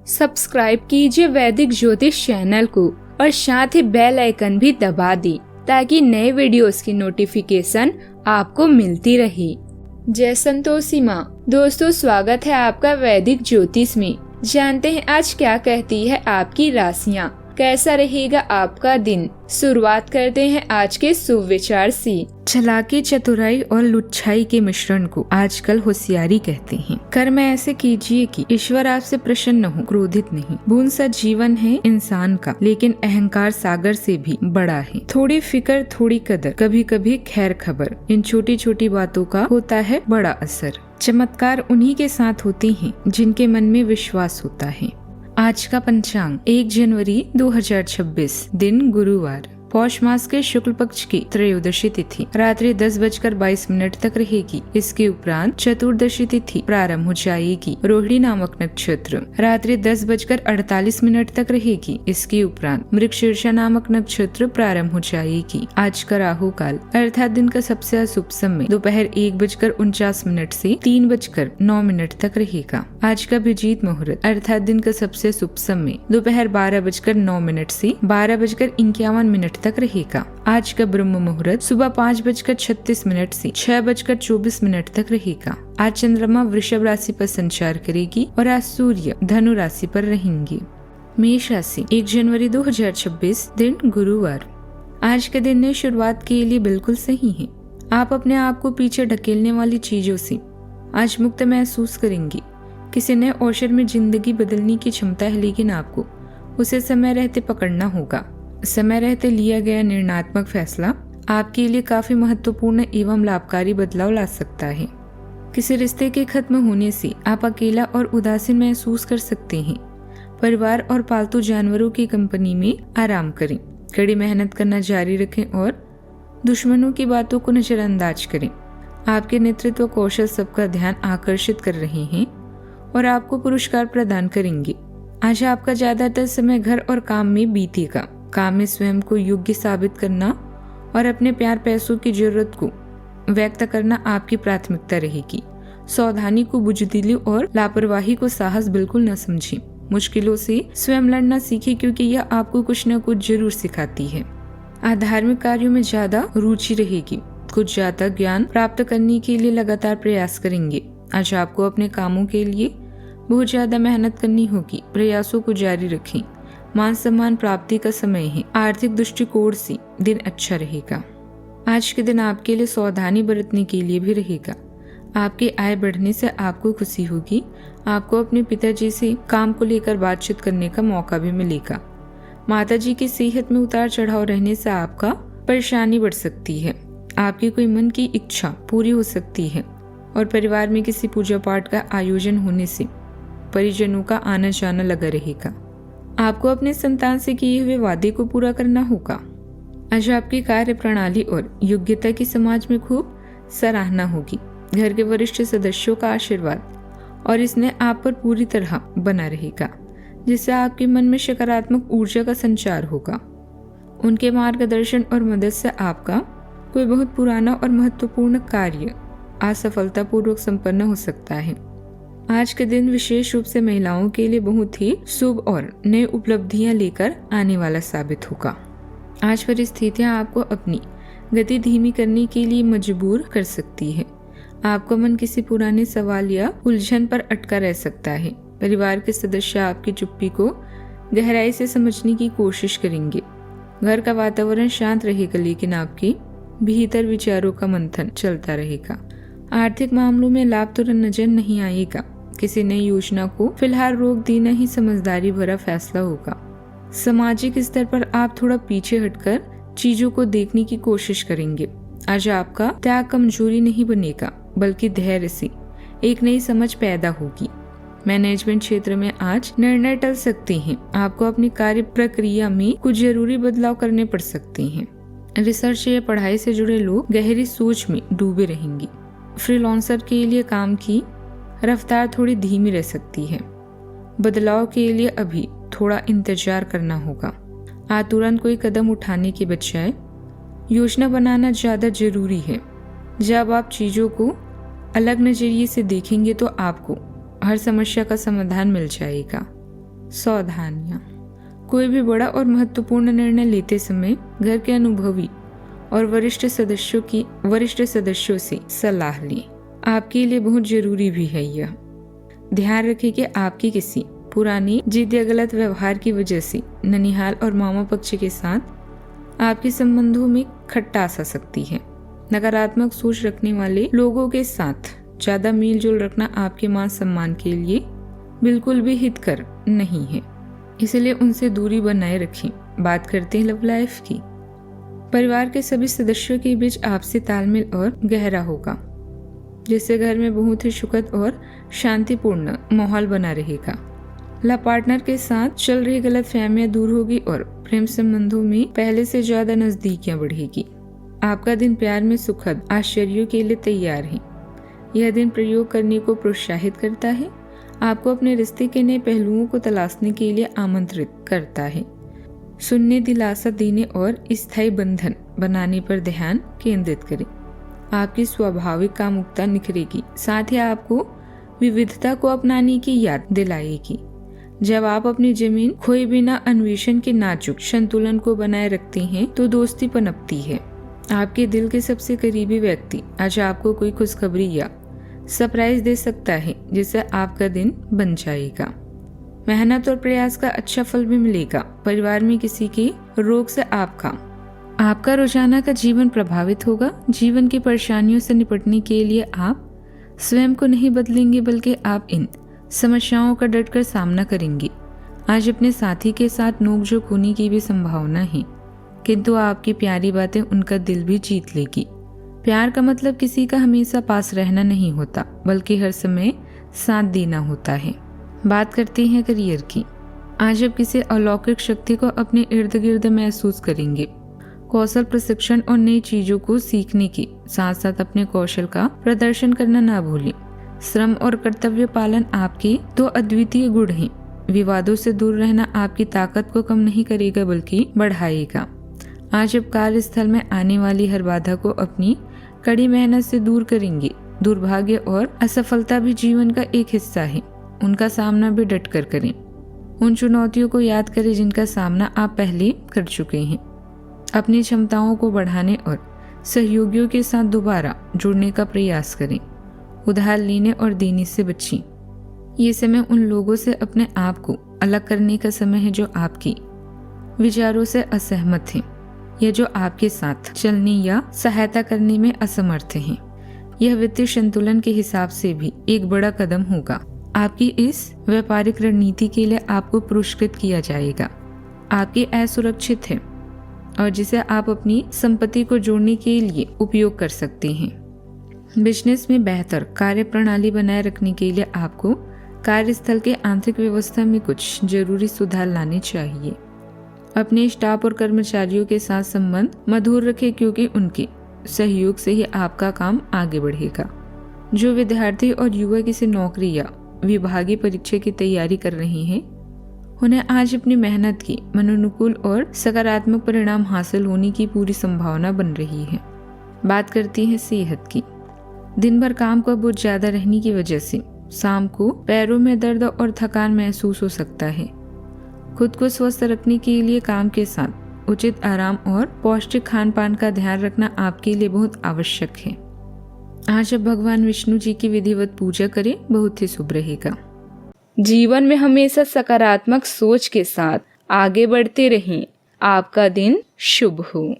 Subscribe कीजिए वैदिक ज्योतिष चैनल को और साथ ही बेल आइकन भी दबा दी ताकि नए वीडियोस की नोटिफिकेशन आपको मिलती रहे। जय संतोषी माँ। दोस्तों, स्वागत है आपका वैदिक ज्योतिष में। जानते हैं आज क्या कहती है आपकी राशियाँ, कैसा रहेगा आपका दिन। शुरुआत करते हैं आज के शुभ विचार से। चालाकी, चतुराई और लुच्चाई के मिश्रण को आजकल होशियारी कहते हैं। कर्म ऐसे कीजिए कि ईश्वर आपसे प्रसन्न हो, क्रोधित नहीं। बूंद सा जीवन है इंसान का, लेकिन अहंकार सागर से भी बड़ा है। थोड़ी फिक्र, थोड़ी कदर, कभी कभी खैर खबर, इन छोटी छोटी बातों का होता है बड़ा असर। चमत्कार उन्हीं के साथ होते हैं जिनके मन में विश्वास होता है। आज का पंचांग 1 जनवरी 2026, दिन गुरुवार। पौष मास के शुक्ल पक्ष की त्रयोदशी तिथि रात्रि 10:22 तक रहेगी। इसके उपरांत चतुर्दशी तिथि प्रारंभ हो जाएगी। रोहिणी नामक नक्षत्र रात्रि 10:48 तक रहेगी। इसके उपरांत मृगशीर्षा नामक नक्षत्र प्रारंभ हो जाएगी। आज का राहु काल अर्थात दिन का सबसे अशुभ समय दोपहर 1:49 से 3:09 तक रहेगा। आज का अभिजीत मुहूर्त अर्थात दिन का सबसे शुभ समय दोपहर 12:09 से 12:51 तक रहेगा। आज का ब्रह्म मुहूर्त सुबह 5:36 से 6:24 तक रहेगा। आज चंद्रमा वृषभ राशि पर संचार करेगी और आज सूर्य धनु राशि पर रहेंगे। मेष राशि 1 जनवरी 2026, दिन गुरुवार। आज के दिन ने शुरुआत के लिए बिल्कुल सही है। आप अपने आप को पीछे ढकेलने वाली चीजों से आज मुक्त महसूस करेंगे। किसी नए अवसर में जिंदगी बदलने की क्षमता है, लेकिन आपको उसे समय रहते पकड़ना होगा। समय रहते लिया गया निर्णयात्मक फैसला आपके लिए काफी महत्वपूर्ण एवं लाभकारी बदलाव ला सकता है। किसी रिश्ते के खत्म होने से आप अकेला और उदासीन महसूस कर सकते हैं। परिवार और पालतू जानवरों की कंपनी में आराम करें। कड़ी मेहनत करना जारी रखें और दुश्मनों की बातों को नजरअंदाज करें। आपके नेतृत्व कौशल सबका ध्यान आकर्षित कर रहे हैं और आपको पुरस्कार प्रदान करेंगे। आज आपका ज्यादातर समय घर और काम में बीतेगा। काम में स्वयं को योग्य साबित करना और अपने प्यार पैसों की जरूरत को व्यक्त करना आपकी प्राथमिकता रहेगी। सावधानी को बुजदिली और लापरवाही को साहस बिल्कुल न समझें। मुश्किलों से स्वयं लड़ना सीखें, क्योंकि यह आपको कुछ न कुछ जरूर सिखाती है। आध्यात्मिक कार्यों में ज्यादा रुचि रहेगी। कुछ ज्यादा ज्ञान प्राप्त करने के लिए लगातार प्रयास करेंगे। आज आपको अपने कामों के लिए बहुत ज्यादा मेहनत करनी होगी। प्रयासों को जारी रखें। मान सम्मान प्राप्ति का समय है। आर्थिक दृष्टिकोण से दिन अच्छा रहेगा। आज के दिन आपके लिए सावधानी बरतने के लिए भी रहेगा। आपकी आय बढ़ने से आपको खुशी होगी। आपको अपने पिताजी से काम को लेकर बातचीत करने का मौका भी मिलेगा। माताजी की सेहत में उतार चढ़ाव रहने से आपका परेशानी बढ़ सकती है। आपकी कोई मन की इच्छा पूरी हो सकती है और परिवार में किसी पूजा पाठ का आयोजन होने से परिजनों का आना जाना लगा रहेगा। आपको अपने संतान से किए हुए वादे को पूरा करना होगा। आज आपकी कार्य प्रणाली और योग्यता की समाज में खूब सराहना होगी। घर के वरिष्ठ सदस्यों का आशीर्वाद और इसने आप पर पूरी तरह बना रहेगा, जिससे आपके मन में सकारात्मक ऊर्जा का संचार होगा। उनके मार्गदर्शन और मदद से आपका कोई बहुत पुराना और महत्वपूर्ण कार्य असफलतापूर्वक संपन्न हो सकता है। आज के दिन विशेष रूप से महिलाओं के लिए बहुत ही शुभ और नई उपलब्धियां लेकर आने वाला साबित होगा। आज परिस्थितियां आपको अपनी गति धीमी करने के लिए मजबूर कर सकती है। आपका मन किसी पुराने सवाल या उलझन पर अटका रह सकता है। परिवार के सदस्य आपकी चुप्पी को गहराई से समझने की कोशिश करेंगे। घर का वातावरण शांत रहेगा, लेकिन आपके भीतर विचारों का मंथन चलता रहेगा। आर्थिक मामलों में लाभ तुरंत नजर नहीं आएगा। किसी नई योजना को फिलहाल रोक देना ही समझदारी भरा फैसला होगा। सामाजिक स्तर पर आप थोड़ा पीछे हटकर चीजों को देखने की कोशिश करेंगे। आज आपका त्याग कमजोरी नहीं बनेगा, बल्कि धैर्य से एक नई समझ पैदा होगी। मैनेजमेंट क्षेत्र में आज निर्णय टल सकते हैं। आपको अपनी कार्य प्रक्रिया में कुछ जरूरी बदलाव करने पड़ सकते हैं। रिसर्च या पढ़ाई से जुड़े लोग गहरी सोच में डूबे रहेंगे। फ्रीलांसर के लिए काम की रफ्तार थोड़ी धीमी रह सकती है। बदलाव के लिए अभी थोड़ा इंतजार करना होगा। आज तुरंत कोई कदम उठाने के बजाय योजना बनाना ज्यादा जरूरी है। जब आप चीजों को अलग नजरिए से देखेंगे तो आपको हर समस्या का समाधान मिल जाएगा। सावधानियाँ। कोई भी बड़ा और महत्वपूर्ण निर्णय लेते समय घर के अनुभवी और वरिष्ठ सदस्यों से सलाह लें। आपके लिए बहुत जरूरी भी है यह। ध्यान रखें कि आपकी किसी पुरानी जिद या गलत व्यवहार की वजह से ननिहाल और मामा पक्ष के साथ आपके संबंधों में खटास आ सकती है। नकारात्मक सोच रखने वाले लोगों के साथ ज्यादा मेल जोल रखना आपके मान सम्मान के लिए बिल्कुल भी हितकर नहीं है, इसलिए उनसे दूरी बनाए रखें। बात करते हैं लव लाइफ की। परिवार के सभी सदस्यों के बीच आपसी तालमेल और गहरा होगा, जिससे घर में बहुत ही सुखद और शांतिपूर्ण माहौल बना रहेगा। लव पार्टनर के साथ चल रही गलतफहमियां दूर होगी और प्रेम संबंधों में पहले से ज्यादा नजदीकियां बढ़ेगी। आपका दिन प्यार में सुखद आश्चर्यों के लिए तैयार है। यह दिन प्रयोग करने को प्रोत्साहित करता है, आपको अपने रिश्ते के नए पहलुओं को तलाशने के लिए आमंत्रित करता है। सुनने, दिलासा देने और स्थायी बंधन बनाने पर ध्यान केंद्रित करें। आपकी स्वाभाविक कामुकता निखरेगी, साथ ही आपको विविधता को अपनाने की याद दिलाएगी। जब आप अपनी जमीन खोए बिना अन्वेषण के नाजुक संतुलन को बनाए रखते हैं तो दोस्ती पनपती है। आपके दिल के सबसे करीबी व्यक्ति आज आपको कोई खुशखबरी या सरप्राइज दे सकता है, जिससे आपका दिन बन जाएगा। मेहनत और प्रयास का अच्छा फल भी मिलेगा। परिवार में किसी के रोग से आपका रोजाना का जीवन प्रभावित होगा। जीवन की परेशानियों से निपटने के लिए आप स्वयं को नहीं बदलेंगे, बल्कि आप इन समस्याओं का डटकर सामना करेंगे। आज अपने साथी के साथ नोकझोंक होने की भी संभावना है, किंतु आपकी प्यारी बातें उनका दिल भी जीत लेगी। प्यार का मतलब किसी का हमेशा पास रहना नहीं होता, बल्कि हर समय साथ देना होता है। बात करते हैं करियर की। आज आप किसी अलौकिक शक्ति को अपने इर्द गिर्द महसूस करेंगे। कौशल प्रशिक्षण और नई चीजों को सीखने के साथ साथ अपने कौशल का प्रदर्शन करना ना भूलें। श्रम और कर्तव्य पालन आपके दो अद्वितीय गुण हैं। विवादों से दूर रहना आपकी ताकत को कम नहीं करेगा, बल्कि बढ़ाएगा। आज आप कार्यस्थल में आने वाली हर बाधा को अपनी कड़ी मेहनत से दूर करेंगे। दुर्भाग्य और असफलता भी जीवन का एक हिस्सा है, उनका सामना भी डट कर करें। उन चुनौतियों को याद करें जिनका सामना आप पहले कर चुके हैं। अपनी क्षमताओं को बढ़ाने और सहयोगियों के साथ दोबारा जुड़ने का प्रयास करें। उधार लेने और देने से बचें। ये समय उन लोगों से अपने आप को अलग करने का समय है जो आपकी विचारों से असहमत हैं या जो आपके साथ चलने या सहायता करने में असमर्थ हैं। यह वित्तीय संतुलन के हिसाब से भी एक बड़ा कदम होगा। आपकी इस व्यापारिक रणनीति के लिए आपको पुरस्कृत किया जाएगा। आपकी आय सुरक्षित है और जिसे आप अपनी संपत्ति को जोड़ने के लिए उपयोग कर सकते हैं। बिजनेस में बेहतर कार्य प्रणाली बनाए रखने के लिए आपको कार्यस्थल के आंतरिक व्यवस्था में कुछ जरूरी सुधार लाने चाहिए। अपने स्टाफ और कर्मचारियों के साथ संबंध मधुर रखें, क्योंकि उनके सहयोग से ही आपका काम आगे बढ़ेगा। जो विद्यार्थी और युवा किसी नौकरी या विभागीय परीक्षा की तैयारी कर रहे हैं, उन्हें आज अपनी मेहनत की मनोनुकूल और सकारात्मक परिणाम हासिल होने की पूरी संभावना बन रही है। बात करती है सेहत की। दिन भर काम का बोझ ज्यादा रहने की वजह से शाम को पैरों में दर्द और थकान महसूस हो सकता है। खुद को स्वस्थ रखने के लिए काम के साथ उचित आराम और पौष्टिक खान पान का ध्यान रखना आपके लिए बहुत आवश्यक है। आज आप भगवान विष्णु जी की विधिवत पूजा करें, बहुत ही शुभ रहेगा। जीवन में हमेशा सकारात्मक सोच के साथ आगे बढ़ते रहें। आपका दिन शुभ हो।